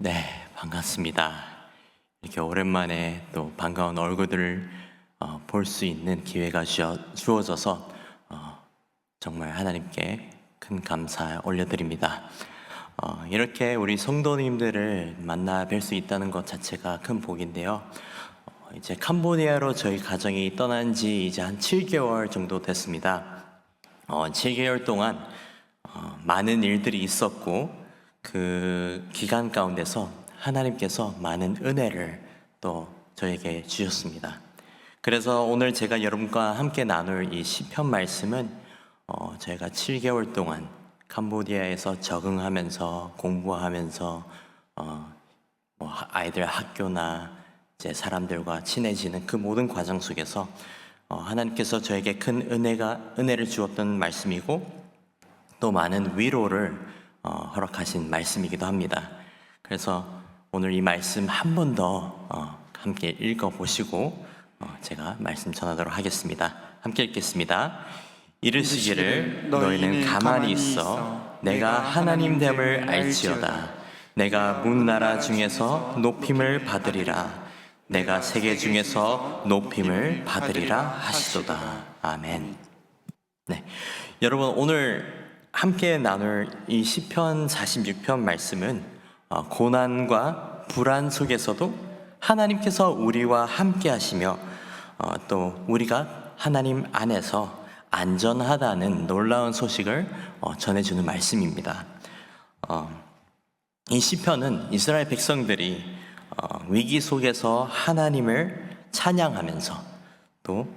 네, 반갑습니다. 이렇게 오랜만에 또 반가운 얼굴들을 볼 수 있는 기회가 주어져서 정말 하나님께 큰 감사 올려드립니다. 이렇게 우리 성도님들을 만나 뵐 수 있다는 것 자체가 큰 복인데요. 이제 캄보디아로 저희 가정이 떠난 지 이제 한 7개월 정도 됐습니다. 7개월 동안 많은 일들이 있었고 그 기간 가운데서 하나님께서 많은 은혜를 또 저에게 주셨습니다. 그래서 오늘 제가 여러분과 함께 나눌 이 시편 말씀은 저희가 7개월 동안 캄보디아에서 적응하면서 공부하면서 아이들 학교나 이제 사람들과 친해지는 그 모든 과정 속에서 하나님께서 저에게 큰 은혜를 주었던 말씀이고 또 많은 위로를 허락하신 말씀이기도 합니다. 그래서 오늘 이 말씀 한 번 더 함께 읽어보시고 제가 말씀 전하도록 하겠습니다. 함께 읽겠습니다. 이르시기를 너희는 가만히 있어 내가 하나님 됨을 알지어다. 내가 문나라 중에서 높임을 받으리라. 내가 세계 중에서 높임을 받으리라 하시도다. 아멘. 네, 여러분 오늘 함께 나눌 이 시편 46편 말씀은 고난과 불안 속에서도 하나님께서 우리와 함께 하시며 또 우리가 하나님 안에서 안전하다는 놀라운 소식을 전해주는 말씀입니다. 이 시편은 이스라엘 백성들이 위기 속에서 하나님을 찬양하면서 또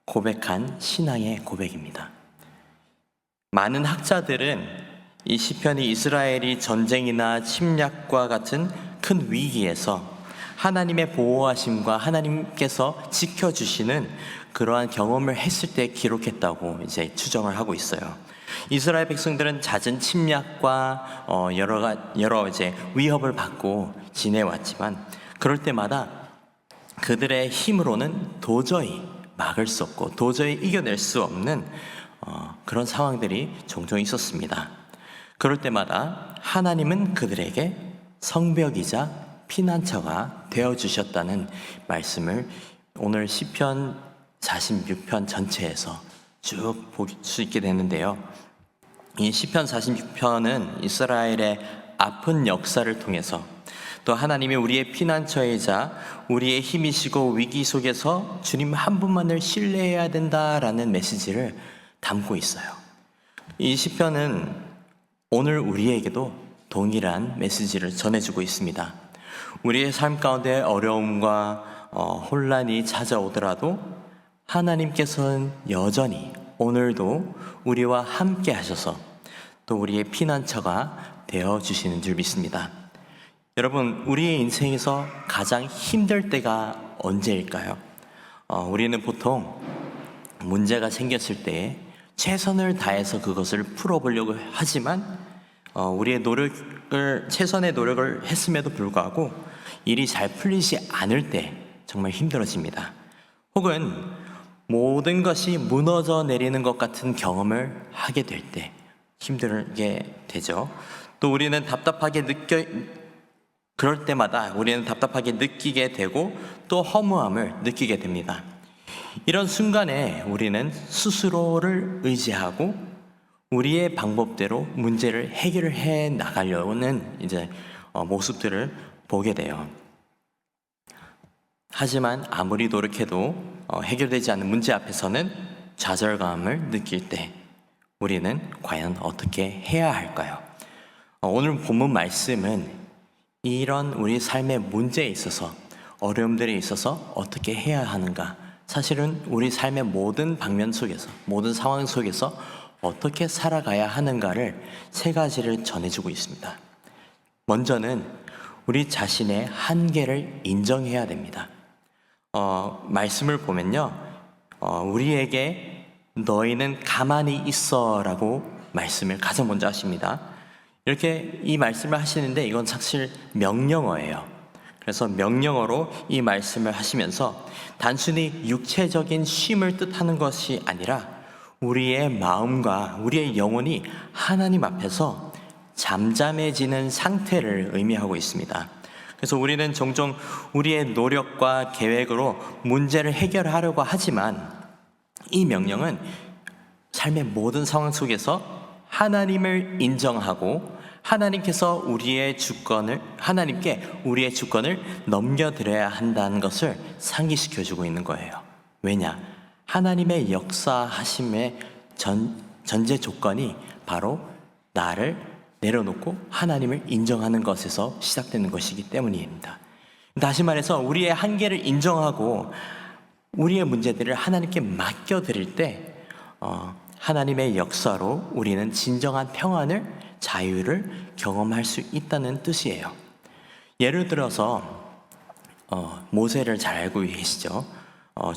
고백한 신앙의 고백입니다. 많은 학자들은 이 시편이 이스라엘이 전쟁이나 침략과 같은 큰 위기에서 하나님의 보호하심과 하나님께서 지켜주시는 그러한 경험을 했을 때 기록했다고 이제 추정을 하고 있어요. 이스라엘 백성들은 잦은 침략과 여러 이제 위협을 받고 지내왔지만 그럴 때마다 그들의 힘으로는 도저히 막을 수 없고 도저히 이겨낼 수 없는 그런 상황들이 종종 있었습니다. 그럴 때마다 하나님은 그들에게 성벽이자 피난처가 되어주셨다는 말씀을 오늘 시편 46편 전체에서 쭉 볼 수 있게 되는데요. 이 시편 46편은 이스라엘의 아픈 역사를 통해서 또 하나님이 우리의 피난처이자 우리의 힘이시고 위기 속에서 주님 한 분만을 신뢰해야 된다라는 메시지를 담고 있어요. 이 시편은 오늘 우리에게도 동일한 메시지를 전해주고 있습니다. 우리의 삶 가운데 어려움과 혼란이 찾아오더라도 하나님께서는 여전히 오늘도 우리와 함께 하셔서 또 우리의 피난처가 되어주시는 줄 믿습니다. 여러분, 우리의 인생에서 가장 힘들 때가 언제일까요? 우리는 보통 문제가 생겼을 때 최선을 다해서 그것을 풀어보려고 하지만 우리의 최선의 노력을 했음에도 불구하고 일이 잘 풀리지 않을 때 정말 힘들어집니다. 혹은 모든 것이 무너져 내리는 것 같은 경험을 하게 될 때 힘들게 되죠. 또 그럴 때마다 우리는 답답하게 느끼게 되고 또 허무함을 느끼게 됩니다. 이런 순간에 우리는 스스로를 의지하고 우리의 방법대로 문제를 해결해 나가려는 이제 모습들을 보게 돼요. 하지만 아무리 노력해도 해결되지 않는 문제 앞에서는 좌절감을 느낄 때 우리는 과연 어떻게 해야 할까요? 오늘 본문 말씀은 이런 우리 삶의 문제에 있어서 어려움들에 있어서 어떻게 해야 하는가, 사실은 우리 삶의 모든 방면 속에서 모든 상황 속에서 어떻게 살아가야 하는가를 세 가지를 전해주고 있습니다. 먼저는 우리 자신의 한계를 인정해야 됩니다. 말씀을 보면요, 우리에게 너희는 가만히 있어라고 말씀을 가장 먼저 하십니다. 이렇게 이 말씀을 하시는데 이건 사실 명령어예요. 그래서 명령어로 이 말씀을 하시면서 단순히 육체적인 쉼을 뜻하는 것이 아니라 우리의 마음과 우리의 영혼이 하나님 앞에서 잠잠해지는 상태를 의미하고 있습니다. 그래서 우리는 종종 우리의 노력과 계획으로 문제를 해결하려고 하지만 이 명령은 삶의 모든 상황 속에서 하나님을 인정하고 하나님께 우리의 주권을 넘겨드려야 한다는 것을 상기시켜주고 있는 거예요. 왜냐? 하나님의 역사하심의 전제 조건이 바로 나를 내려놓고 하나님을 인정하는 것에서 시작되는 것이기 때문입니다. 다시 말해서 우리의 한계를 인정하고 우리의 문제들을 하나님께 맡겨드릴 때 하나님의 역사로 우리는 진정한 평안을, 자유를 경험할 수 있다는 뜻이에요. 예를 들어서 모세를 잘 알고 계시죠?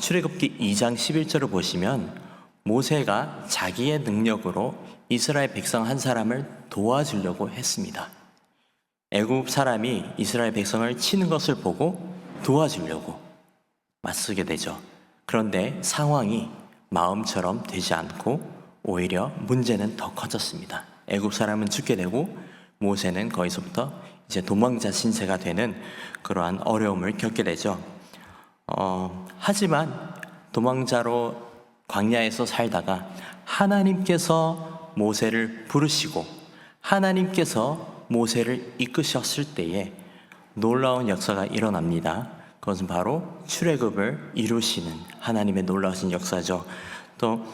출애굽기 2장 11절을 보시면 모세가 자기의 능력으로 이스라엘 백성 한 사람을 도와주려고 했습니다. 애굽 사람이 이스라엘 백성을 치는 것을 보고 도와주려고 맞서게 되죠. 그런데 상황이 마음처럼 되지 않고 오히려 문제는 더 커졌습니다. 애굽 사람은 죽게 되고 모세는 거기서부터 이제 도망자 신세가 되는 그러한 어려움을 겪게 되죠. 하지만 도망자로 광야에서 살다가 하나님께서 모세를 부르시고 하나님께서 모세를 이끄셨을 때에 놀라운 역사가 일어납니다. 그것은 바로 출애굽을 이루시는 하나님의 놀라우신 역사죠. 또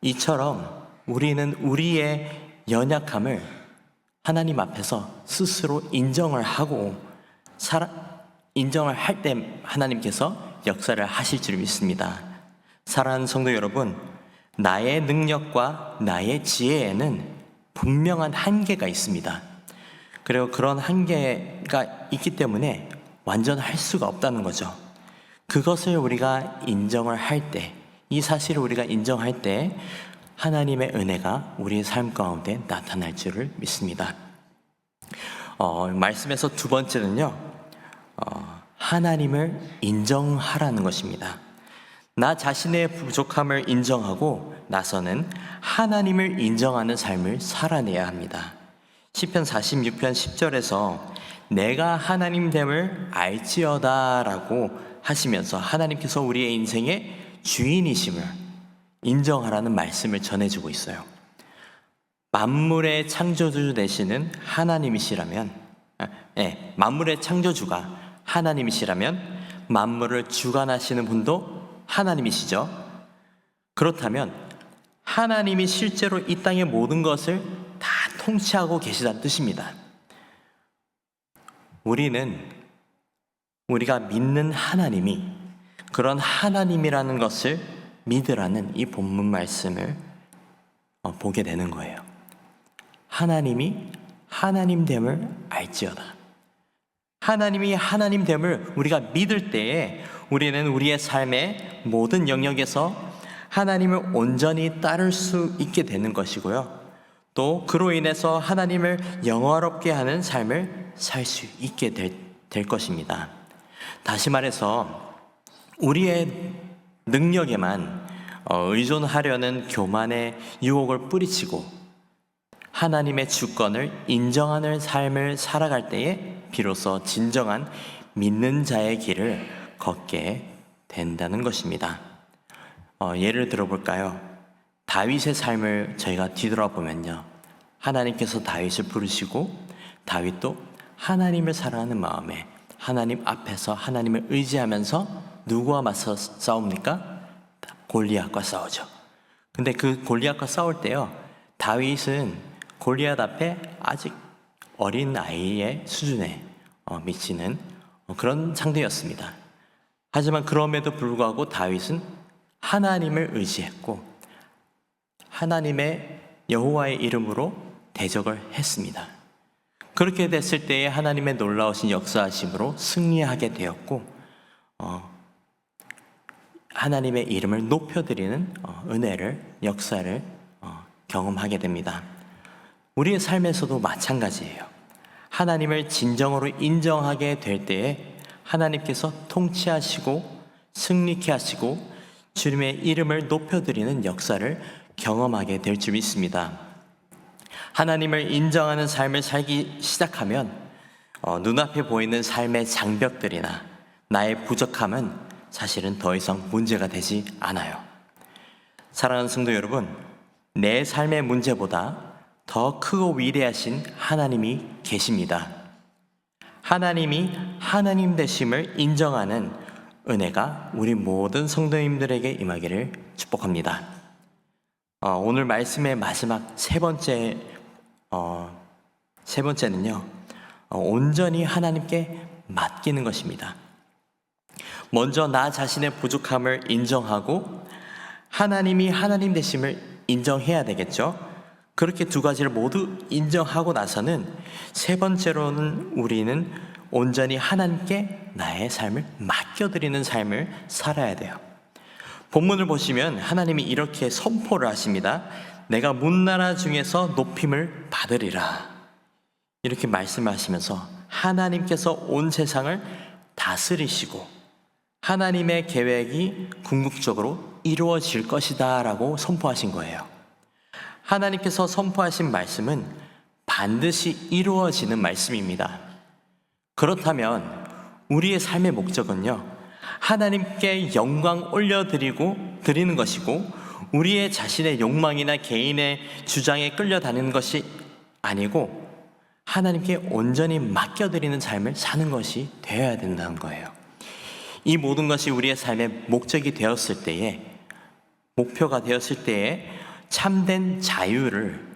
이처럼 우리는 우리의 연약함을 하나님 앞에서 스스로 인정을 할 때 하나님께서 역사를 하실 줄 믿습니다. 사랑하는 성도 여러분, 나의 능력과 나의 지혜에는 분명한 한계가 있습니다. 그리고 그런 한계가 있기 때문에 완전할 수가 없다는 거죠. 그것을 우리가 인정을 할 때, 이 사실을 우리가 인정할 때 하나님의 은혜가 우리의 삶 가운데 나타날 줄을 믿습니다. 말씀에서 두 번째는요, 하나님을 인정하라는 것입니다. 나 자신의 부족함을 인정하고 나서는 하나님을 인정하는 삶을 살아내야 합니다. 시편 46편 10절에서 내가 하나님됨을 알지어다 라고 하시면서 하나님께서 우리의 인생의 주인이심을 인정하라는 말씀을 전해주고 있어요. 만물의 창조주 되시는 하나님이시라면, 만물의 창조주가 하나님이시라면 만물을 주관하시는 분도 하나님이시죠. 그렇다면 하나님이 실제로 이 땅의 모든 것을 다 통치하고 계시다는 뜻입니다. 우리가 믿는 하나님이 그런 하나님이라는 것을 믿으라는 이 본문 말씀을 보게 되는 거예요. 하나님이 하나님됨을 알지어다. 하나님이 하나님됨을 우리가 믿을 때에 우리는 우리의 삶의 모든 영역에서 하나님을 온전히 따를 수 있게 되는 것이고요. 또 그로 인해서 하나님을 영화롭게 하는 삶을 살 수 있게 될 것입니다. 다시 말해서 우리의 능력에만 의존하려는 교만의 유혹을 뿌리치고 하나님의 주권을 인정하는 삶을 살아갈 때에 비로소 진정한 믿는 자의 길을 걷게 된다는 것입니다. 예를 들어볼까요? 다윗의 삶을 저희가 뒤돌아보면요, 하나님께서 다윗을 부르시고 다윗도 하나님을 사랑하는 마음에 하나님 앞에서 하나님을 의지하면서 누구와 맞서 싸웁니까? 골리앗과 싸우죠. 근데 그 골리앗과 싸울 때요, 다윗은 골리앗 앞에 아직 어린 아이의 수준에 미치는 그런 상대였습니다. 하지만 그럼에도 불구하고 다윗은 하나님을 의지했고 하나님의 여호와의 이름으로 대적을 했습니다. 그렇게 됐을 때에 하나님의 놀라우신 역사하심으로 승리하게 되었고 하나님의 이름을 높여드리는 역사를 경험하게 됩니다. 우리의 삶에서도 마찬가지예요. 하나님을 진정으로 인정하게 될 때에 하나님께서 통치하시고 승리케 하시고 주님의 이름을 높여드리는 역사를 경험하게 될 줄 믿습니다. 하나님을 인정하는 삶을 살기 시작하면 눈앞에 보이는 삶의 장벽들이나 나의 부족함은 사실은 더 이상 문제가 되지 않아요. 사랑하는 성도 여러분, 내 삶의 문제보다 더 크고 위대하신 하나님이 계십니다. 하나님이 하나님 되심을 인정하는 은혜가 우리 모든 성도님들에게 임하기를 축복합니다. 오늘 말씀의 마지막 세 번째는요, 온전히 하나님께 맡기는 것입니다. 먼저 나 자신의 부족함을 인정하고 하나님이 하나님 되심을 인정해야 되겠죠. 그렇게 두 가지를 모두 인정하고 나서는 세 번째로는 우리는 온전히 하나님께 나의 삶을 맡겨드리는 삶을 살아야 돼요. 본문을 보시면 하나님이 이렇게 선포를 하십니다. 내가 문나라 중에서 높임을 받으리라. 이렇게 말씀하시면서 하나님께서 온 세상을 다스리시고 하나님의 계획이 궁극적으로 이루어질 것이다 라고 선포하신 거예요. 하나님께서 선포하신 말씀은 반드시 이루어지는 말씀입니다. 그렇다면 우리의 삶의 목적은요, 하나님께 영광 드리는 것이고 우리의 자신의 욕망이나 개인의 주장에 끌려다니는 것이 아니고 하나님께 온전히 맡겨드리는 삶을 사는 것이 되어야 된다는 거예요. 이 모든 것이 우리의 삶의 목적이 되었을 때에, 목표가 되었을 때에 참된 자유를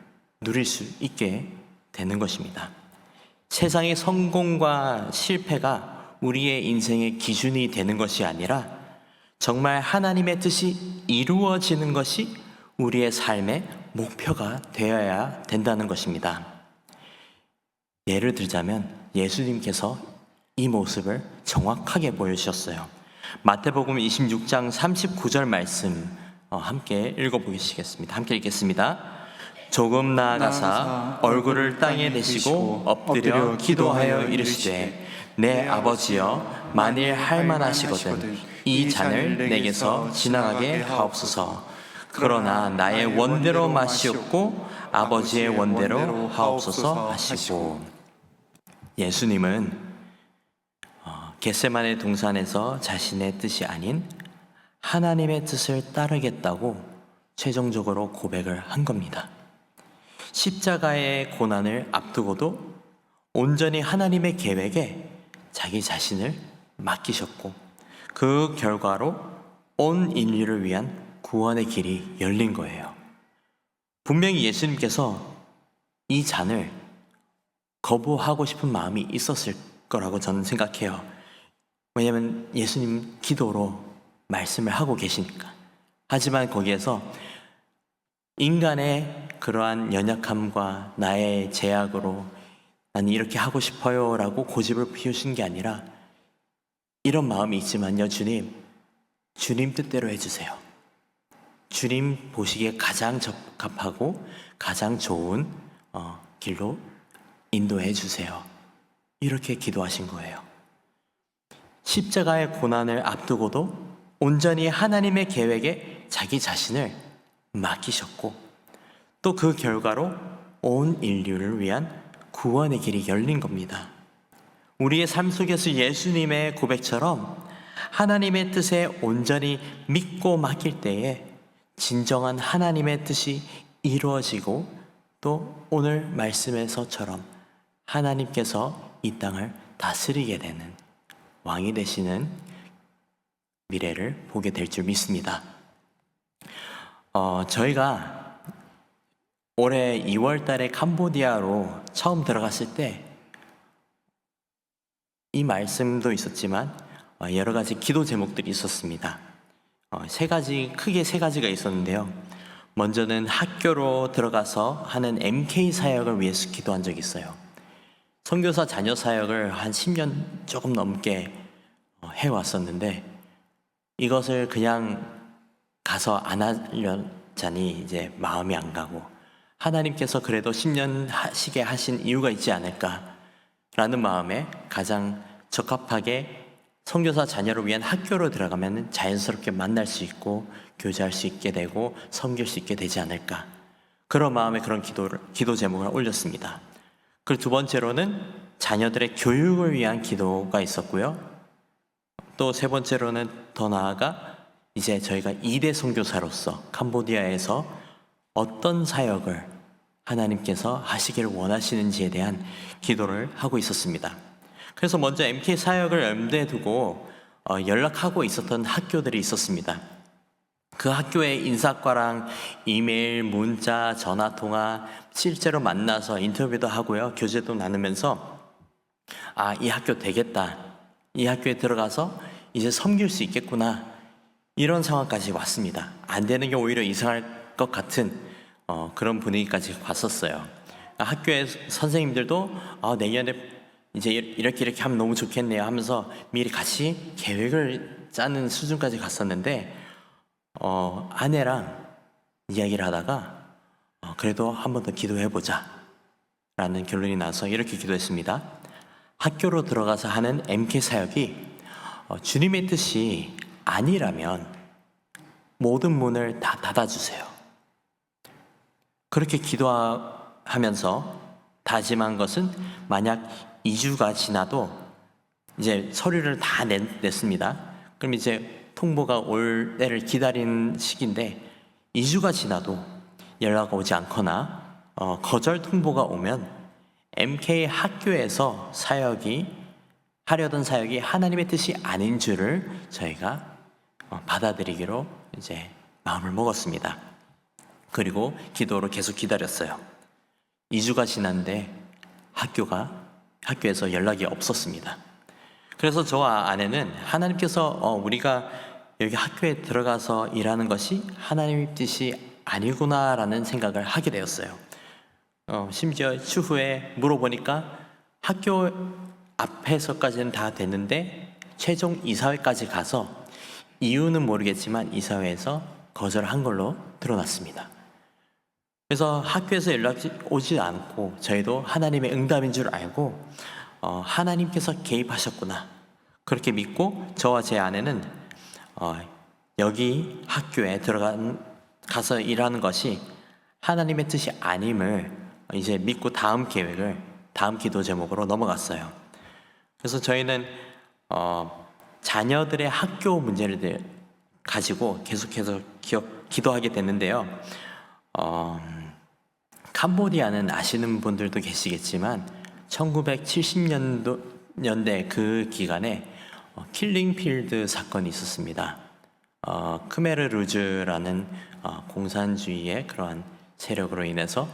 누릴 수 있게 되는 것입니다. 세상의 성공과 실패가 우리의 인생의 기준이 되는 것이 아니라 정말 하나님의 뜻이 이루어지는 것이 우리의 삶의 목표가 되어야 된다는 것입니다. 예를 들자면 예수님께서 이 모습을 정확하게 보여주셨어요. 마태복음 26장 39절 말씀 함께 읽어보시겠습니다. 함께 읽겠습니다. 조금 나아가사 얼굴을 땅에 대시고 엎드려 기도하여 이르시되 내 아버지여 만일 할만하시거든 이 잔을 내게서 지나가게 하옵소서. 그러나 나의 원대로 마시옵고 아버지의 원대로 하옵소서 하시고, 예수님은 겟세마네 동산에서 자신의 뜻이 아닌 하나님의 뜻을 따르겠다고 최종적으로 고백을 한 겁니다. 십자가의 고난을 앞두고도 온전히 하나님의 계획에 자기 자신을 맡기셨고 그 결과로 온 인류를 위한 구원의 길이 열린 거예요. 분명히 예수님께서 이 잔을 거부하고 싶은 마음이 있었을 거라고 저는 생각해요. 왜냐하면 예수님 기도로 말씀을 하고 계시니까. 하지만 거기에서 인간의 그러한 연약함과 나의 제약으로 나는 이렇게 하고 싶어요 라고 고집을 피우신 게 아니라 이런 마음이 있지만요, 주님 뜻대로 해주세요. 주님 보시기에 가장 적합하고 가장 좋은 길로 인도해 주세요. 이렇게 기도하신 거예요. 십자가의 고난을 앞두고도 온전히 하나님의 계획에 자기 자신을 맡기셨고 또 그 결과로 온 인류를 위한 구원의 길이 열린 겁니다. 우리의 삶 속에서 예수님의 고백처럼 하나님의 뜻에 온전히 믿고 맡길 때에 진정한 하나님의 뜻이 이루어지고 또 오늘 말씀에서처럼 하나님께서 이 땅을 다스리게 되는 왕이 되시는 미래를 보게 될 줄 믿습니다. 저희가 올해 2월 달에 캄보디아로 처음 들어갔을 때 이 말씀도 있었지만 여러 가지 기도 제목들이 있었습니다. 크게 세 가지가 있었는데요. 먼저는 학교로 들어가서 하는 MK 사역을 위해서 기도한 적이 있어요. 선교사 자녀 사역을 한 10년 조금 넘게 해왔었는데 이것을 그냥 가서 안 하려자니 이제 마음이 안 가고 하나님께서 그래도 10년 하시게 하신 이유가 있지 않을까라는 마음에 가장 적합하게 선교사 자녀를 위한 학교로 들어가면 자연스럽게 만날 수 있고 교제할 수 있게 되고 섬길 수 있게 되지 않을까. 그런 마음에 그런 기도 제목을 올렸습니다. 그리고 두 번째로는 자녀들의 교육을 위한 기도가 있었고요. 또 세 번째로는 더 나아가 이제 저희가 2대 선교사로서 캄보디아에서 어떤 사역을 하나님께서 하시기를 원하시는지에 대한 기도를 하고 있었습니다. 그래서 먼저 MK 사역을 염두에 두고 연락하고 있었던 학교들이 있었습니다. 그 학교의 인사과랑 이메일, 문자, 전화통화, 실제로 만나서 인터뷰도 하고요. 교제도 나누면서 이 학교 되겠다. 이 학교에 들어가서 이제 섬길 수 있겠구나. 이런 상황까지 왔습니다. 안 되는 게 오히려 이상할 것 같은 그런 분위기까지 왔었어요. 학교의 선생님들도 내년에 이제 이렇게 하면 너무 좋겠네요 하면서 미리 같이 계획을 짜는 수준까지 갔었는데 아내랑 이야기를 하다가 그래도 한 번 더 기도해보자 라는 결론이 나서 이렇게 기도했습니다. 학교로 들어가서 하는 MK 사역이 주님의 뜻이 아니라면 모든 문을 다 닫아주세요. 그렇게 기도하면서 다짐한 것은 만약 2주가 지나도 이제 서류를 다 냈습니다. 그럼 이제 통보가 올 때를 기다리는 시기인데 2주가 지나도 연락 오지 않거나 거절 통보가 오면 MK 학교에서 하려던 사역이 하나님의 뜻이 아닌 줄을 저희가 받아들이기로 이제 마음을 먹었습니다. 그리고 기도로 계속 기다렸어요. 2주가 지났는데 학교에서 연락이 없었습니다. 그래서 저와 아내는 하나님께서 우리가 여기 학교에 들어가서 일하는 것이 하나님의 뜻이 아니구나라는 생각을 하게 되었어요. 심지어 추후에 물어보니까 학교 앞에서까지는 다 됐는데 최종 이사회까지 가서 이유는 모르겠지만 이사회에서 거절한 걸로 드러났습니다. 그래서 학교에서 연락이 오지 않고 저희도 하나님의 응답인 줄 알고 하나님께서 개입하셨구나 그렇게 믿고 저와 제 아내는 여기 학교에 가서 일하는 것이 하나님의 뜻이 아님을 이제 믿고 다음 기도 제목으로 넘어갔어요. 그래서 저희는 자녀들의 학교 문제를 가지고 계속해서 기도하게 됐는데요. 캄보디아는 아시는 분들도 계시겠지만 1970년대 그 기간에 킬링필드 사건이 있었습니다. 크메르루즈라는 공산주의의 그러한 세력으로 인해서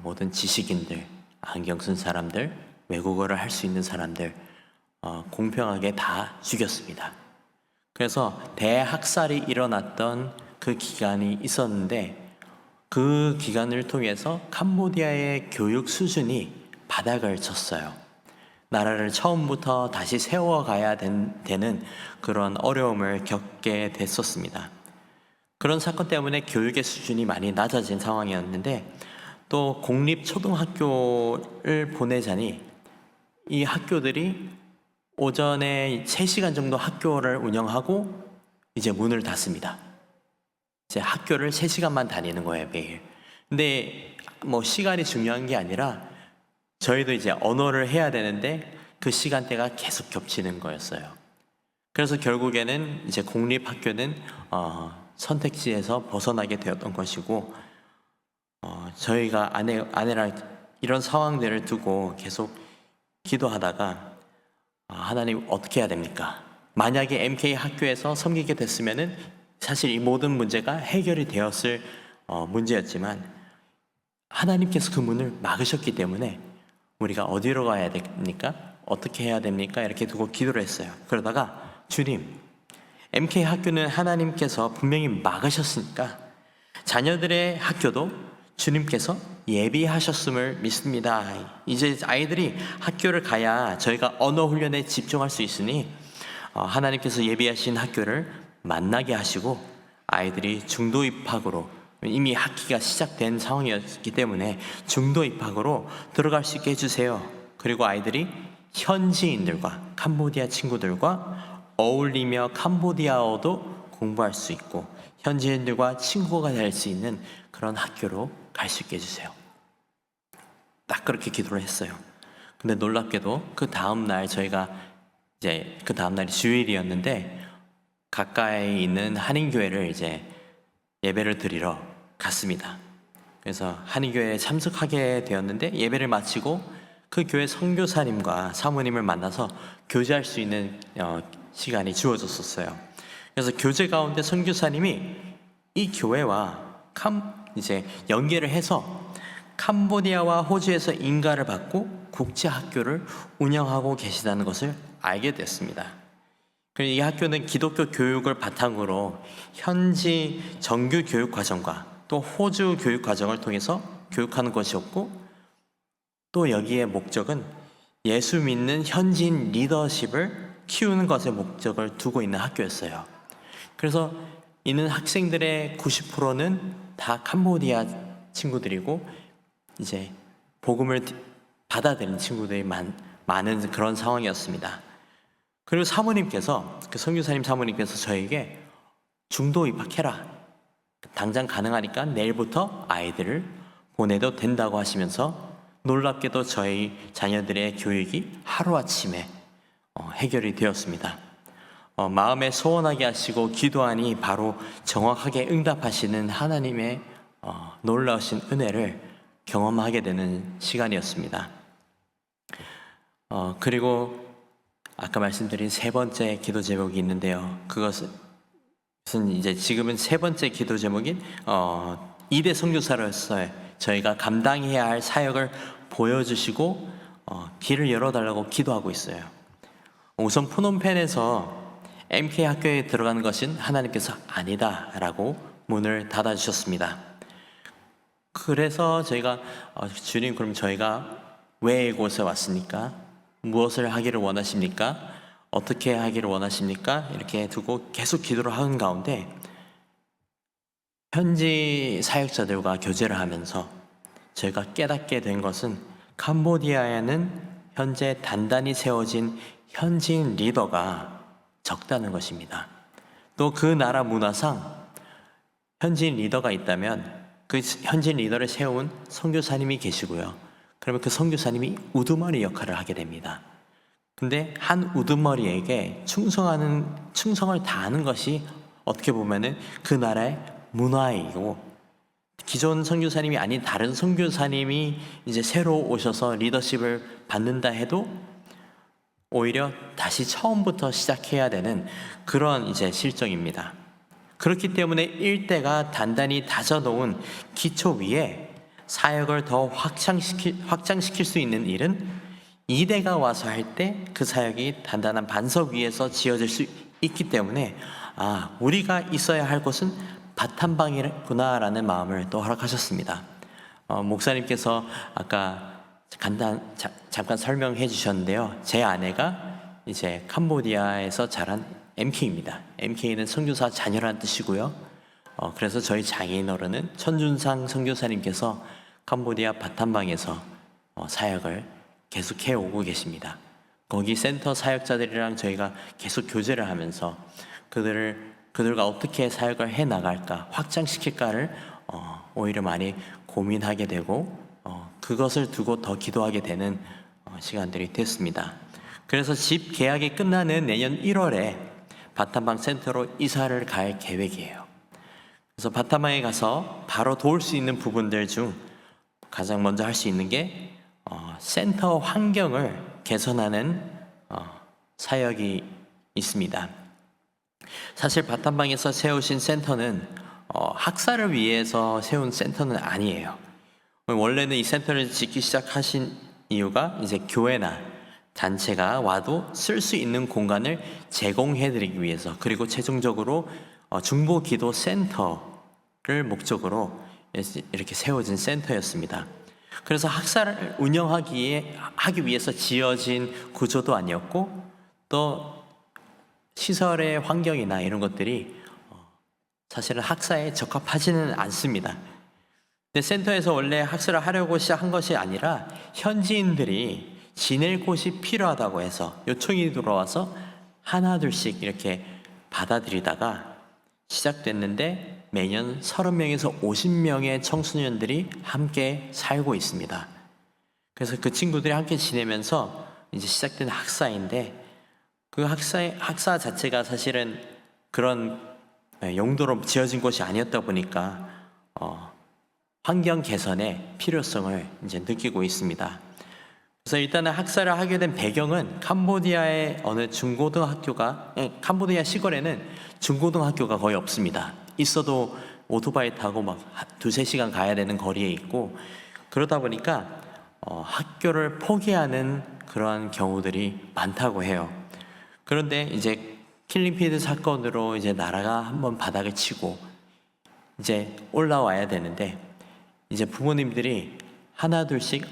모든 지식인들, 안경 쓴 사람들, 외국어를 할 수 있는 사람들 공평하게 다 죽였습니다. 그래서 대학살이 일어났던 그 기간이 있었는데 그 기간을 통해서 캄보디아의 교육 수준이 바닥을 쳤어요. 나라를 처음부터 다시 세워가야 되는 그런 어려움을 겪게 됐었습니다. 그런 사건 때문에 교육의 수준이 많이 낮아진 상황이었는데 또 공립초등학교를 보내자니 이 학교들이 오전에 3시간 정도 학교를 운영하고 이제 문을 닫습니다. 이제 학교를 3시간만 다니는 거예요, 매일. 근데 뭐 시간이 중요한 게 아니라 저희도 이제 언어를 해야 되는데 그 시간대가 계속 겹치는 거였어요. 그래서 결국에는 이제 공립학교는 선택지에서 벗어나게 되었던 것이고 저희가 아내랑 이런 상황들을 두고 계속 기도하다가 하나님 어떻게 해야 됩니까? 만약에 MK 학교에서 섬기게 됐으면은 사실 이 모든 문제가 해결이 되었을 문제였지만 하나님께서 그 문을 막으셨기 때문에 우리가 어디로 가야 됩니까? 어떻게 해야 됩니까? 이렇게 두고 기도를 했어요. 그러다가 주님, MK 학교는 하나님께서 분명히 막으셨으니까 자녀들의 학교도 주님께서 예비하셨음을 믿습니다. 이제 아이들이 학교를 가야 저희가 언어 훈련에 집중할 수 있으니 하나님께서 예비하신 학교를 만나게 하시고 아이들이 중도 입학으로 이미 학기가 시작된 상황이었기 때문에 중도 입학으로 들어갈 수 있게 해주세요. 그리고 아이들이 현지인들과 캄보디아 친구들과 어울리며 캄보디아어도 공부할 수 있고 현지인들과 친구가 될 수 있는 그런 학교로 갈 수 있게 해주세요. 딱 그렇게 기도를 했어요. 근데 놀랍게도 그 다음날 저희가 이제 그 다음날이 주일이었는데 가까이 있는 한인교회를 이제 예배를 드리러 갔습니다. 그래서 한인교회에 참석하게 되었는데 예배를 마치고 그 교회 선교사님과 사모님을 만나서 교제할 수 있는 시간이 주어졌었어요. 그래서 교제 가운데 선교사님이 이 교회와 이제 연계를 해서 캄보디아와 호주에서 인가를 받고 국제학교를 운영하고 계시다는 것을 알게 됐습니다. 그리고 이 학교는 기독교 교육을 바탕으로 현지 정규 교육 과정과 또 호주 교육 과정을 통해서 교육하는 것이었고, 또 여기에 목적은 예수 믿는 현지인 리더십을 키우는 것에 목적을 두고 있는 학교였어요. 그래서 있는 학생들의 90%는 다 캄보디아 친구들이고 이제 복음을 받아들이는 친구들이 많은 그런 상황이었습니다. 그리고 사모님께서, 그 선교사님 사모님께서 저에게 중도 입학해라, 당장 가능하니까 내일부터 아이들을 보내도 된다고 하시면서 놀랍게도 저희 자녀들의 교육이 하루아침에 해결이 되었습니다. 마음에 소원하게 하시고 기도하니 바로 정확하게 응답하시는 하나님의 놀라우신 은혜를 경험하게 되는 시간이었습니다. 그리고 아까 말씀드린 세 번째 기도 제목이 있는데요. 그것은 이제 지금은 세 번째 기도 제목인 2대 선교사로서 저희가 감당해야 할 사역을 보여주시고 길을 열어달라고 기도하고 있어요. 우선 푸놈펜에서 MK 학교에 들어가는 것은 하나님께서 아니다라고 문을 닫아주셨습니다. 그래서 저희가 주님, 그럼 저희가 왜 이곳에 왔습니까? 무엇을 하기를 원하십니까? 어떻게 하기를 원하십니까? 이렇게 두고 계속 기도를 하는 가운데 현지 사역자들과 교제를 하면서 저희가 깨닫게 된 것은 캄보디아에는 현재 단단히 세워진 현지인 리더가 적다는 것입니다. 또 그 나라 문화상 현지인 리더가 있다면 그 현지인 리더를 세운 선교사님이 계시고요. 그러면 그 선교사님이 우두머리 역할을 하게 됩니다. 근데 한 우두머리에게 충성을 다하는 것이 어떻게 보면은 그 나라의 문화이고, 기존 선교사님이 아닌 다른 선교사님이 이제 새로 오셔서 리더십을 받는다 해도 오히려 다시 처음부터 시작해야 되는 그런 이제 실정입니다. 그렇기 때문에 일대가 단단히 다져놓은 기초 위에 사역을 더 확장시킬 수 있는 일은 2대가 와서 할 때 그 사역이 단단한 반석 위에서 지어질 수 있기 때문에 우리가 있어야 할 곳은 바탄방이구나라는 마음을 또 허락하셨습니다. 목사님께서 아까 잠깐 설명해 주셨는데요. 제 아내가 이제 캄보디아에서 자란 MK입니다. MK는 선교사 자녀라는 뜻이고요. 그래서 저희 장인어른은 천준상 선교사님께서 캄보디아 바탄방에서 사역을 계속해 오고 계십니다. 거기 센터 사역자들이랑 저희가 계속 교제를 하면서 그들과 어떻게 사역을 해 나갈까, 확장시킬까를 오히려 많이 고민하게 되고 그것을 두고 더 기도하게 되는 시간들이 됐습니다. 그래서 집 계약이 끝나는 내년 1월에 바탄방 센터로 이사를 갈 계획이에요. 그래서 바탄방에 가서 바로 도울 수 있는 부분들 중 가장 먼저 할 수 있는 게 센터 환경을 개선하는 사역이 있습니다. 사실 바탄방에서 세우신 센터는 학사를 위해서 세운 센터는 아니에요. 원래는 이 센터를 짓기 시작하신 이유가 이제 교회나 단체가 와도 쓸 수 있는 공간을 제공해드리기 위해서, 그리고 최종적으로 중보기도 센터를 목적으로 이렇게 세워진 센터였습니다. 그래서 학사를 운영하기 위해서 지어진 구조도 아니었고, 또 시설의 환경이나 이런 것들이 사실은 학사에 적합하지는 않습니다. 근데 센터에서 원래 학사를 하려고 시작한 것이 아니라 현지인들이 지낼 곳이 필요하다고 해서 요청이 들어와서 하나 둘씩 이렇게 받아들이다가 시작됐는데 매년 30명에서 50명의 청소년들이 함께 살고 있습니다. 그래서 그 친구들이 함께 지내면서 이제 시작된 학사인데, 그 학사 자체가 사실은 그런 용도로 지어진 곳이 아니었다 보니까 환경 개선의 필요성을 이제 느끼고 있습니다. 그래서 일단은 학사를 하게 된 배경은 캄보디아의 어느 캄보디아 시골에는 중고등학교가 거의 없습니다. 있어도 오토바이 타고 막 2-3시간 가야 되는 거리에 있고, 그러다 보니까 학교를 포기하는 그러한 경우들이 많다고 해요. 그런데 이제 킬링피드 사건으로 이제 나라가 한번 바닥을 치고 이제 올라와야 되는데, 이제 부모님들이 하나둘씩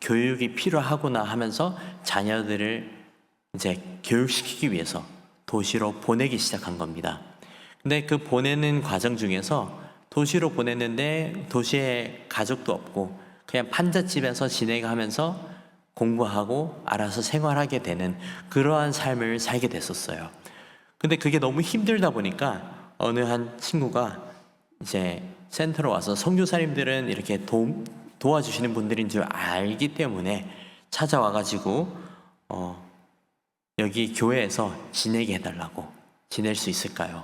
교육이 필요하구나 하면서 자녀들을 이제 교육시키기 위해서 도시로 보내기 시작한 겁니다. 근데 그 보내는 과정 중에서 도시로 보냈는데 도시에 가족도 없고 그냥 판잣집에서 지내가면서 공부하고 알아서 생활하게 되는 그러한 삶을 살게 됐었어요. 근데 그게 너무 힘들다 보니까 어느 한 친구가 이제 센터로 와서, 선교사님들은 이렇게 도와주시는 분들인 줄 알기 때문에 찾아와가지고 여기 교회에서 지내게 해달라고, 지낼 수 있을까요?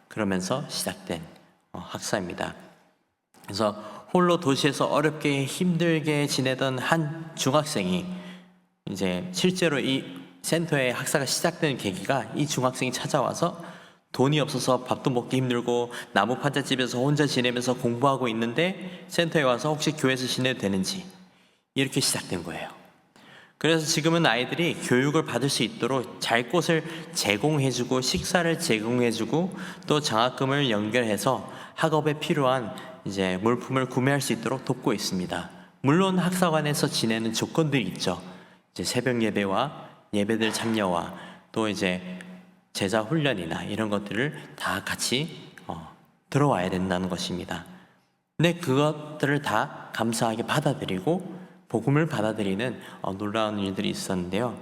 그러면서 시작된 학사입니다. 그래서 홀로 도시에서 어렵게 힘들게 지내던 한 중학생이 이제 실제로 이 센터의 학사가 시작된 계기가, 이 중학생이 찾아와서 돈이 없어서 밥도 먹기 힘들고 나무 판잣집에서 혼자 지내면서 공부하고 있는데 센터에 와서 혹시 교회에서 지내도 되는지, 이렇게 시작된 거예요. 그래서 지금은 아이들이 교육을 받을 수 있도록 잘 곳을 제공해주고 식사를 제공해주고 또 장학금을 연결해서 학업에 필요한 이제 물품을 구매할 수 있도록 돕고 있습니다. 물론 학사관에서 지내는 조건들이 있죠. 이제 새벽 예배와 예배들 참여와 또 이제 제자 훈련이나 이런 것들을 다 같이 들어와야 된다는 것입니다. 근데 그것들을 다 감사하게 받아들이고 복음을 받아들이는 놀라운 일들이 있었는데요.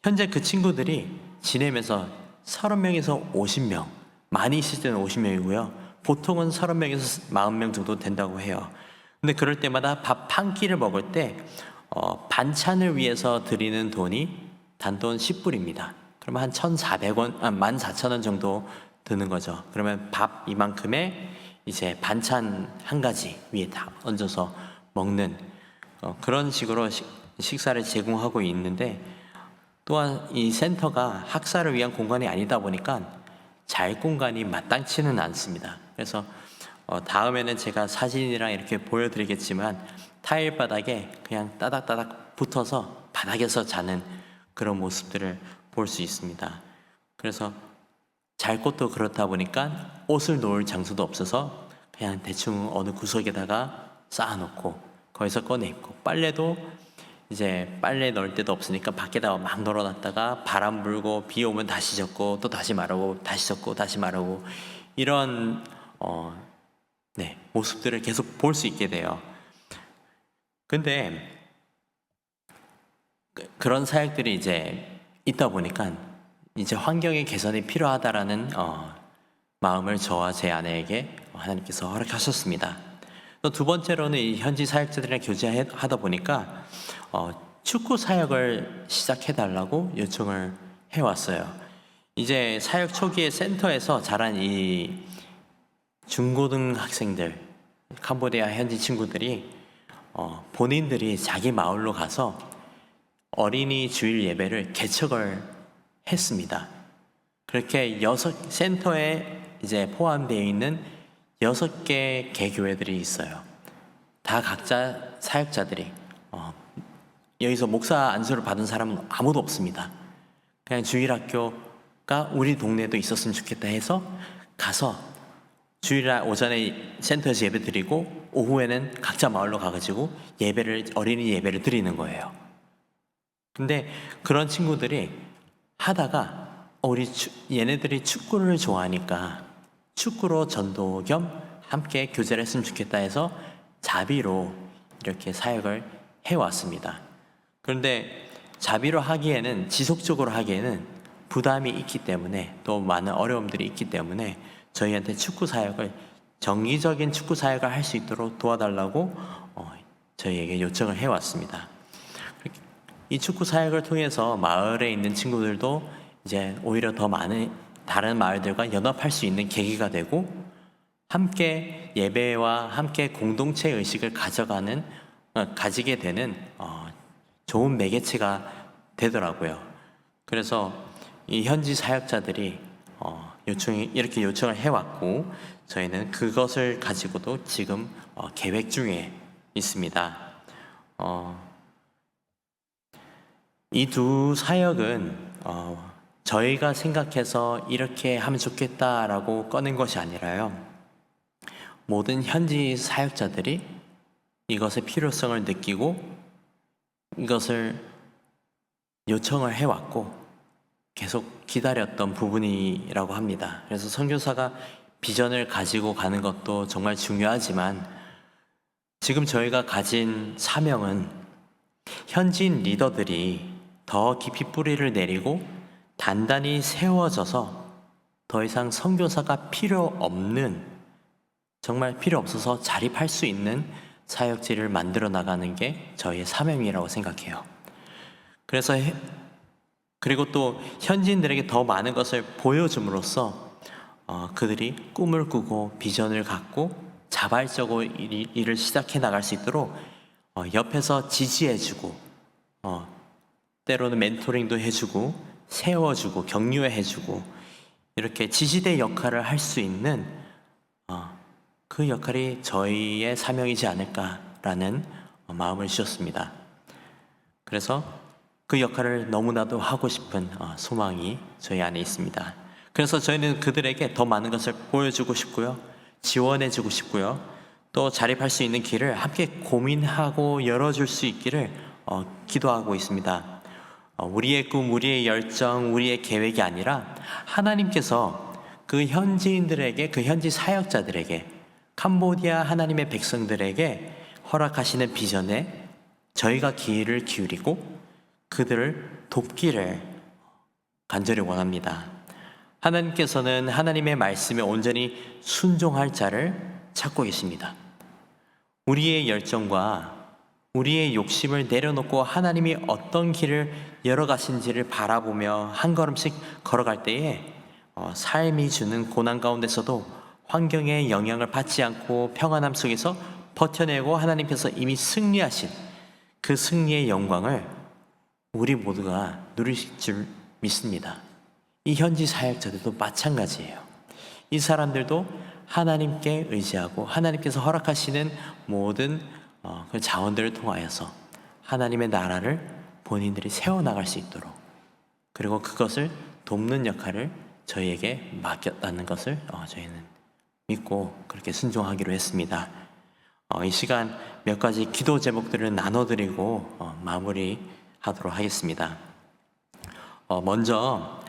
현재 그 친구들이 지내면서 30명에서 50명, 많이 있을 때는 50명이고요. 보통은 30명에서 40명 정도 된다고 해요. 근데 그럴 때마다 밥 한 끼를 먹을 때 반찬을 위해서 드리는 돈이 단돈 10불입니다. 그러면 한 1,400원, 14,000원 정도 드는 거죠. 그러면 밥 이만큼에 이제 반찬 한 가지 위에 다 얹어서 먹는 그런 식으로 식사를 제공하고 있는데, 또한 이 센터가 학사를 위한 공간이 아니다 보니까 잘 공간이 마땅치는 않습니다. 그래서 다음에는 제가 사진이랑 이렇게 보여드리겠지만 타일 바닥에 그냥 따닥따닥 붙어서 바닥에서 자는 그런 모습들을 볼 수 있습니다. 그래서 잘 곳도 그렇다 보니까 옷을 놓을 장소도 없어서 그냥 대충 어느 구석에다가 쌓아놓고 거기서 꺼내 입고, 빨래도 이제 빨래 넣을 데도 없으니까 밖에다가 막 널어놨다가 바람 불고 비 오면 다시 젖고 또 다시 마르고 다시 젖고 다시 마르고, 이런 모습들을 계속 볼 수 있게 돼요. 근데 그런 사역들이 이제 있다 보니까 이제 환경의 개선이 필요하다라는 마음을 저와 제 아내에게 하나님께서 허락하셨습니다. 또 두 번째로는 이 현지 사역자들이랑 교제하다 보니까 축구 사역을 시작해달라고 요청을 해왔어요. 이제 사역 초기에 센터에서 자란 이 중고등학생들, 캄보디아 현지 친구들이 본인들이 자기 마을로 가서 어린이 주일 예배를 개척을 했습니다. 그렇게 센터에 이제 포함되어 있는 6개 개교회들이 있어요. 다 각자 사역자들이 여기서 목사 안수를 받은 사람은 아무도 없습니다. 그냥 주일학교가 우리 동네에도 있었으면 좋겠다 해서 가서 주일날 오전에 센터에서 예배 드리고 오후에는 각자 마을로 가가지고 어린이 예배를 드리는 거예요. 근데 그런 친구들이 하다가 얘네들이 축구를 좋아하니까 축구로 전도 겸 함께 교제를 했으면 좋겠다 해서 자비로 이렇게 사역을 해왔습니다. 그런데 자비로 하기에는, 지속적으로 하기에는 부담이 있기 때문에, 또 많은 어려움들이 있기 때문에 저희한테 축구 사역을 정기적인 축구 사역을 할 수 있도록 도와달라고 저희에게 요청을 해왔습니다. 이 축구 사역을 통해서 마을에 있는 친구들도 이제 오히려 더 많은 다른 마을들과 연합할 수 있는 계기가 되고 함께 예배와 함께 공동체 의식을 가지게 되는 좋은 매개체가 되더라고요. 그래서 이 현지 사역자들이 이렇게 요청을 해왔고 저희는 그것을 가지고도 지금 계획 중에 있습니다. 이 두 사역은 저희가 생각해서 이렇게 하면 좋겠다라고 꺼낸 것이 아니라요. 모든 현지 사역자들이 이것의 필요성을 느끼고 이것을 요청을 해왔고 계속 기다렸던 부분이라고 합니다. 그래서 선교사가 비전을 가지고 가는 것도 정말 중요하지만 지금 저희가 가진 사명은 현지인 리더들이 더 깊이 뿌리를 내리고 단단히 세워져서 더 이상 선교사가 필요 없는, 정말 필요 없어서 자립할 수 있는 사역지를 만들어 나가는 게 저희의 사명이라고 생각해요. 그리고 또 현지인들에게 더 많은 것을 보여줌으로써 그들이 꿈을 꾸고 비전을 갖고 자발적으로 일을 시작해 나갈 수 있도록 옆에서 지지해주고 때로는 멘토링도 해주고 세워주고 격려해주고 이렇게 지지대 역할을 할 수 있는 그 역할이 저희의 사명이지 않을까라는 마음을 주셨습니다. 그래서 그 역할을 너무나도 하고 싶은 소망이 저희 안에 있습니다. 그래서 저희는 그들에게 더 많은 것을 보여주고 싶고요, 지원해주고 싶고요, 또 자립할 수 있는 길을 함께 고민하고 열어줄 수 있기를 기도하고 있습니다. 우리의 꿈, 우리의 열정, 우리의 계획이 아니라 하나님께서 그 현지인들에게, 그 현지 사역자들에게, 캄보디아 하나님의 백성들에게 허락하시는 비전에 저희가 귀를 기울이고 그들을 돕기를 간절히 원합니다. 하나님께서는 하나님의 말씀에 온전히 순종할 자를 찾고 계십니다. 우리의 열정과 우리의 욕심을 내려놓고 하나님이 어떤 길을 열어가신지를 바라보며 한 걸음씩 걸어갈 때에 삶이 주는 고난 가운데서도 환경의 영향을 받지 않고 평안함 속에서 버텨내고 하나님께서 이미 승리하신 그 승리의 영광을 우리 모두가 누릴 줄 믿습니다. 이 현지 사역자들도 마찬가지예요. 이 사람들도 하나님께 의지하고 하나님께서 허락하시는 모든 그 자원들을 통하여서 하나님의 나라를 본인들이 세워나갈 수 있도록, 그리고 그것을 돕는 역할을 저희에게 맡겼다는 것을 저희는 믿고 그렇게 순종하기로 했습니다. 이 시간 몇 가지 기도 제목들을 나눠드리고 마무리하도록 하겠습니다. 먼저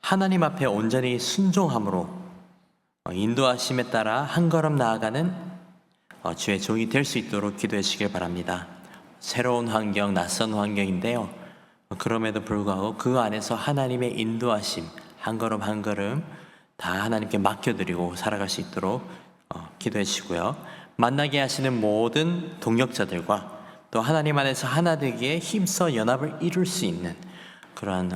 하나님 앞에 온전히 순종함으로 인도하심에 따라 한 걸음 나아가는 주의 종이 될 수 있도록 기도해 주시길 바랍니다. 새로운 환경, 낯선 환경인데요, 그럼에도 불구하고 그 안에서 하나님의 인도하심 한 걸음 한 걸음 다 하나님께 맡겨드리고 살아갈 수 있도록 기도해 주시고요, 만나게 하시는 모든 동역자들과 또 하나님 안에서 하나 되기에 힘써 연합을 이룰 수 있는 그러한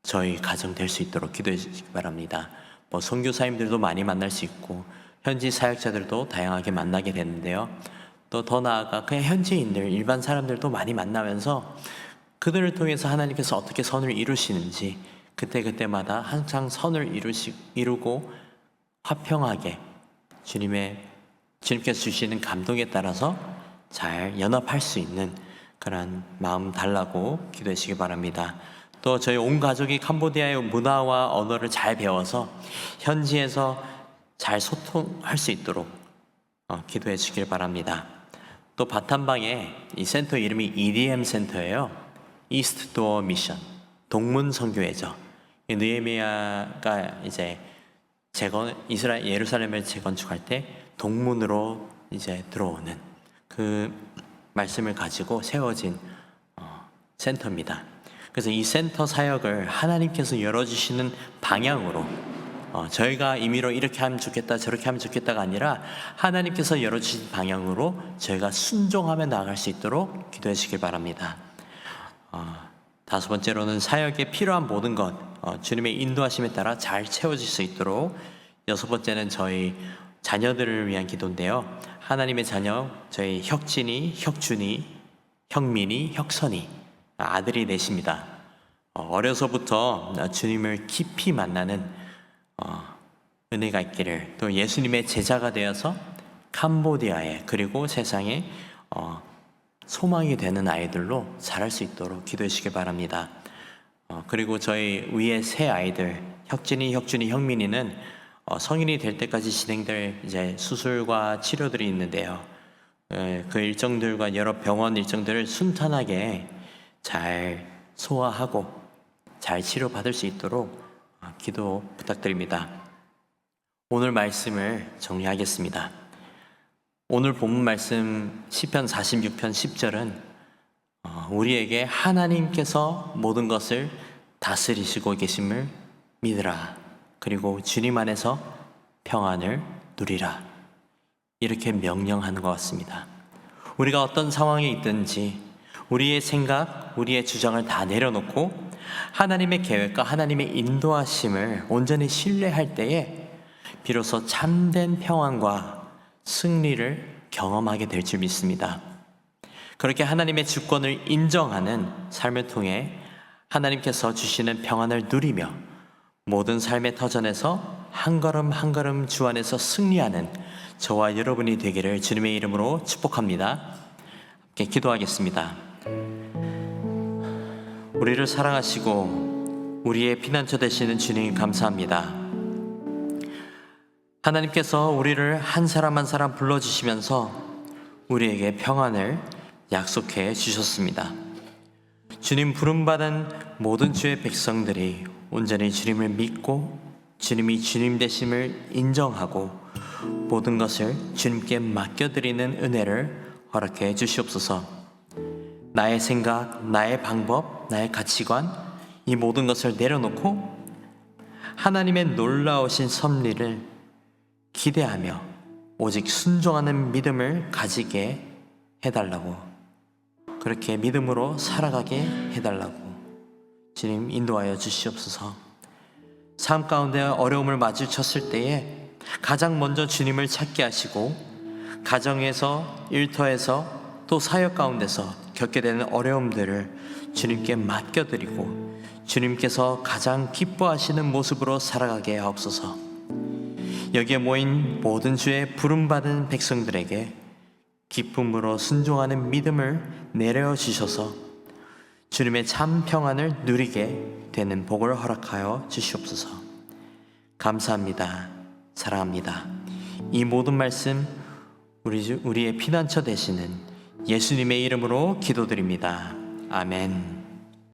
저희 가정 될 수 있도록 기도해 주시기 바랍니다. 선교사님들도 많이 만날 수 있고 현지 사역자들도 다양하게 만나게 되는데요, 또 더 나아가 그냥 현지인들, 일반 사람들도 많이 만나면서 그들을 통해서 하나님께서 어떻게 선을 이루시는지 그때그때마다 항상 선을 이루고 화평하게 주님께서 주시는 감동에 따라서 잘 연합할 수 있는 그런 마음 달라고 기도해 주시기 바랍니다. 또 저희 온 가족이 캄보디아의 문화와 언어를 잘 배워서 현지에서 잘 소통할 수 있도록 기도해 주길 바랍니다. 또 바탄방에 이 센터 이름이 EDM 센터예요. 이스트 도어 미션, 동문 선교회죠. 느헤미야가 이제 이스라엘 예루살렘을 재건축할 때 동문으로 이제 들어오는 그 말씀을 가지고 세워진 센터입니다. 그래서 이 센터 사역을 하나님께서 열어주시는 방향으로 저희가 임의로 이렇게 하면 좋겠다 저렇게 하면 좋겠다가 아니라 하나님께서 열어주신 방향으로 저희가 순종하며 나아갈 수 있도록 기도해 주시길 바랍니다. 다섯 번째로는 사역에 필요한 모든 것 주님의 인도하심에 따라 잘 채워질 수 있도록. 여섯 번째는 저희 자녀들을 위한 기도인데요. 하나님의 자녀 저희 혁진이, 혁준이, 혁민이, 혁선이 아들이 넷입니다. 어려서부터 주님을 깊이 만나는 은혜가 있기를, 또 예수님의 제자가 되어서 캄보디아에 그리고 세상에 소망이 되는 아이들로 자랄 수 있도록 기도해 주시길 바랍니다. 그리고 저희 위에 세 아이들 혁진이, 혁준이, 혁민이는 성인이 될 때까지 진행될 이제 수술과 치료들이 있는데요. 그 일정들과 여러 병원 일정들을 순탄하게 잘 소화하고 잘 치료받을 수 있도록 기도 부탁드립니다. 오늘 말씀을 정리하겠습니다. 오늘 본문 말씀 시편 46편 10절은 우리에게 하나님께서 모든 것을 다스리시고 계심을 믿으라, 그리고 주님 안에서 평안을 누리라, 이렇게 명령하는 것 같습니다. 우리가 어떤 상황에 있든지 우리의 생각, 우리의 주장을 다 내려놓고 하나님의 계획과 하나님의 인도하심을 온전히 신뢰할 때에 비로소 참된 평안과 승리를 경험하게 될 줄 믿습니다. 그렇게 하나님의 주권을 인정하는 삶을 통해 하나님께서 주시는 평안을 누리며 모든 삶의 터전에서 한 걸음 한 걸음 주 안에서 승리하는 저와 여러분이 되기를 주님의 이름으로 축복합니다. 함께 기도하겠습니다. 우리를 사랑하시고 우리의 피난처 되시는 주님 감사합니다. 하나님께서 우리를 한 사람 한 사람 불러주시면서 우리에게 평안을 약속해 주셨습니다. 주님 부름받은 모든 주의 백성들이 온전히 주님을 믿고 주님이 주님 되심을 인정하고 모든 것을 주님께 맡겨드리는 은혜를 허락해 주시옵소서. 나의 생각, 나의 방법, 나의 가치관, 이 모든 것을 내려놓고 하나님의 놀라우신 섭리를 기대하며 오직 순종하는 믿음을 가지게 해달라고, 그렇게 믿음으로 살아가게 해달라고 주님 인도하여 주시옵소서. 삶 가운데 어려움을 마주쳤을 때에 가장 먼저 주님을 찾게 하시고 가정에서, 일터에서, 또 사역 가운데서 겪게 되는 어려움들을 주님께 맡겨드리고 주님께서 가장 기뻐하시는 모습으로 살아가게 하옵소서. 여기에 모인 모든 주의 부름받은 백성들에게 기쁨으로 순종하는 믿음을 내려주셔서 주님의 참 평안을 누리게 되는 복을 허락하여 주시옵소서. 감사합니다. 사랑합니다. 이 모든 말씀 우리의 피난처 되시는 예수님의 이름으로 기도드립니다. 아멘.